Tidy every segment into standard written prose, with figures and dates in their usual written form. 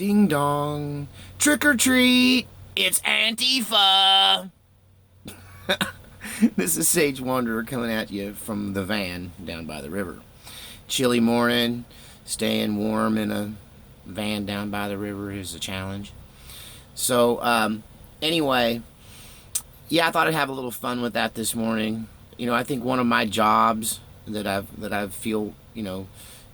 Ding dong. Trick or treat. It's Antifa. This is Sage Wanderer coming at you from the van down by the river. Chilly morning. Staying warm in a van down by the river is a challenge. So, anyway, yeah, I thought I'd have a little fun with that this morning. You know, I think one of my jobs that I feel,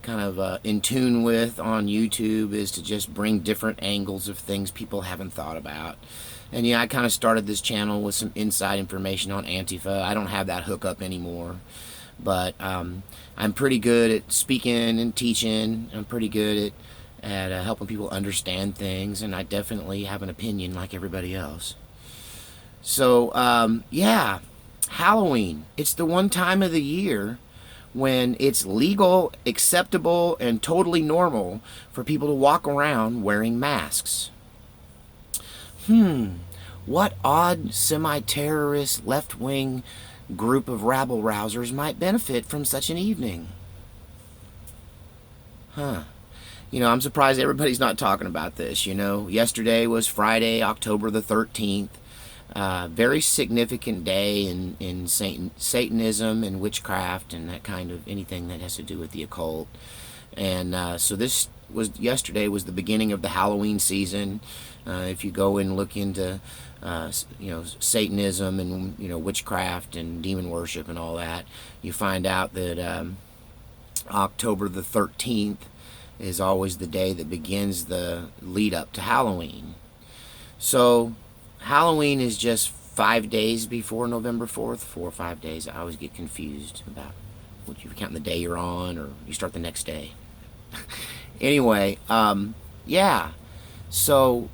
kind of in tune with on YouTube is to just bring different angles of things people haven't thought about. And yeah, I kind of started this channel with some inside information on Antifa. I don't have that hookup anymore, but I'm pretty good at speaking and teaching. I'm pretty good at helping people understand things, and I definitely have an opinion like everybody else. So yeah, Halloween. It's the one time of the year when it's legal, acceptable, and totally normal for people to walk around wearing masks. What odd semi-terrorist left-wing group of rabble-rousers might benefit from such an evening? I'm surprised everybody's not talking about this. Yesterday was Friday, October the 13th. Very significant day in Satanism and witchcraft and that kind of anything that has to do with the occult. And so yesterday was the beginning of the Halloween season. If you go and look into Satanism and witchcraft and demon worship and all that, you find out that October the 13th is always the day that begins the lead up to Halloween. So Halloween is just 5 days before November 4th, 4 or 5 days. I always get confused about what you're counting the day you're on, or you start the next day. Anyway, yeah. So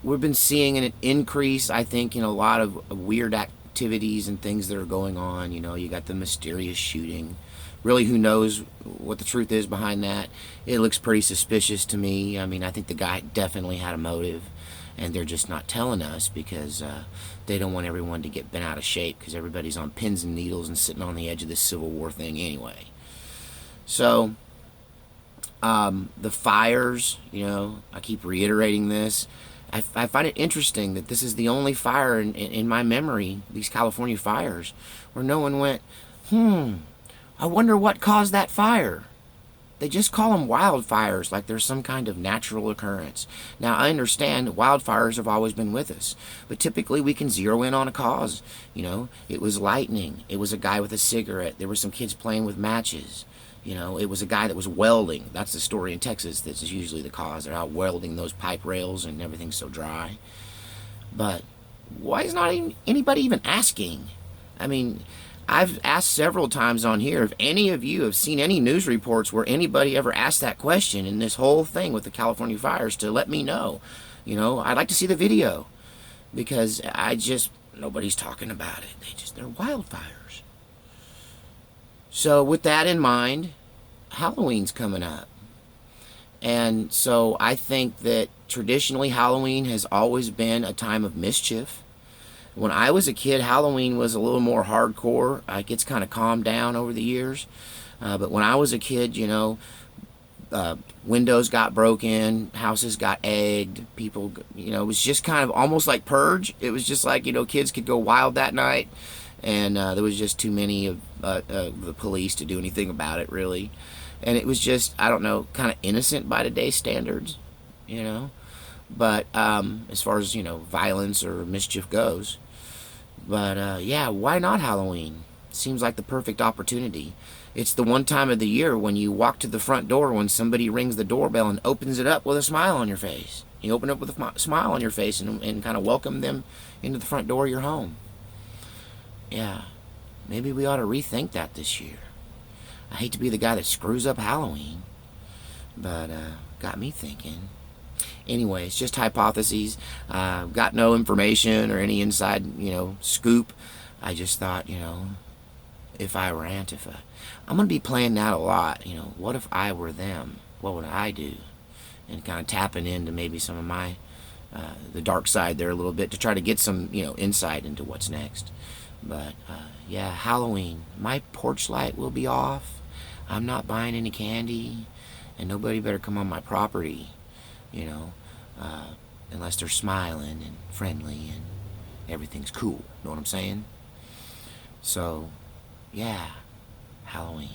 we've been seeing an increase, I think, in a lot of weird activities and things that are going on. You got the mysterious shooting. Really, who knows what the truth is behind that? It looks pretty suspicious to me. I mean, I think the guy definitely had a motive, and they're just not telling us because they don't want everyone to get bent out of shape because everybody's on pins and needles and sitting on the edge of this Civil War thing anyway. So, the fires, I keep reiterating this. I find it interesting that this is the only fire in my memory, these California fires, where no one went, I wonder what caused that fire. They just call them wildfires like there's some kind of natural occurrence. Now, I understand wildfires have always been with us, but typically we can zero in on a cause. It was lightning. It was a guy with a cigarette. There were some kids playing with matches. It was a guy that was welding. That's the story in Texas. That's usually the cause. They're out welding those pipe rails and everything's so dry. But why is not anybody even asking? I mean, I've asked several times on here if any of you have seen any news reports where anybody ever asked that question in this whole thing with the California fires, to let me know. I'd like to see the video, because nobody's talking about it. They're wildfires. So with that in mind, Halloween's coming up. And so I think that traditionally Halloween has always been a time of mischief. When I was a kid, Halloween was a little more hardcore. It gets kind of calmed down over the years. But when I was a kid, windows got broken, houses got egged, people, it was just kind of almost like Purge. It was just like, kids could go wild that night. And there was just too many of the police to do anything about it, really. And it was just, I don't know, kind of innocent by today's standards, But as far as, violence or mischief goes. But yeah, why not Halloween? Seems like the perfect opportunity. It's the one time of the year when you walk to the front door when somebody rings the doorbell and opens it up with a smile on your face. You open it up with a smile on your face and kind of welcome them into the front door of your home. Yeah, maybe we ought to rethink that this year. I hate to be the guy that screws up Halloween, but got me thinking. Anyway, it's just hypotheses. Got no information or any inside, scoop. I just thought, if I were Antifa, I'm going to be playing that a lot. What if I were them? What would I do? And kind of tapping into maybe some of my, the dark side there a little bit to try to get some, insight into what's next. But, yeah, Halloween. My porch light will be off. I'm not buying any candy. And nobody better come on my property. unless they're smiling and friendly and everything's cool. Know what I'm saying? So, yeah, Halloween.